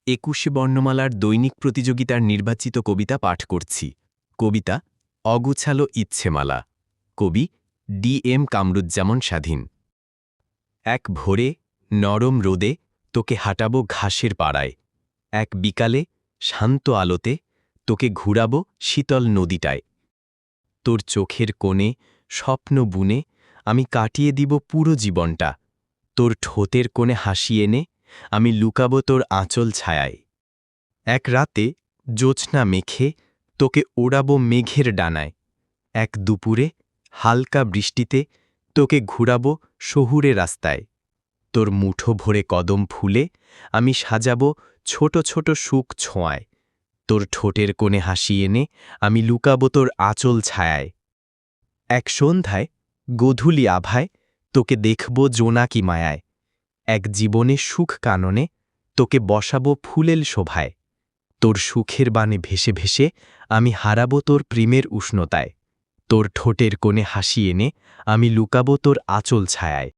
২১শে বর্ণমালার দৈনিক প্রতিযোগিতার নির্বাচিত কবিতা পাঠ করছি। কবিতা অগুছালো ইচ্ছেমালা। কবি ডি.এম. কামরুজ্জামান স্বাধীন। এক ভোরে নরম রোদে তোকে হাঁটাবো ঘাসের পাড়ায়। এক বিকালে শান্ত আলোতে তোকে ঘুরাবো শীতল নদীটায়। তোর চোখের কোণে স্বপ্ন বুনে আমি কাটিয়ে দিব পুরো জীবনটা। তোর ঠোঁটের কোণে হাসি এনে আমি লুকাবো তোর আঁচল ছায়ায়। এক রাতে জ্যোৎস্না মেখে তোকে ওড়াবো মেঘের ডানায়। এক দুপুরে হালকা বৃষ্টিতে তোকে ঘুরাবো শহুরে রাস্তায়। তোর মুঠো ভরে কদম ফুলে আমি সাজাবো ছোট ছোট সুখ ছোঁয়ায়। তোর ঠোঁটের কোণে হাসি এনে আমি লুকাবো তোর আঁচল ছায়ায়। এক সন্ধ্যায় গোধূলি আভায় তোকে দেখব জোনাকি মায়ায়। এক জীবনে সুখ কাননে তোকে বসাবো ফুলেল শোভায়। তোর সুখের বাণে ভেসে ভেসে আমি হারাবো তোর প্রেমের উষ্ণতায়। তোর ঠোঁটের কোণে হাসি এনে আমি লুকাবো তোর আঁচল ছায়ায়।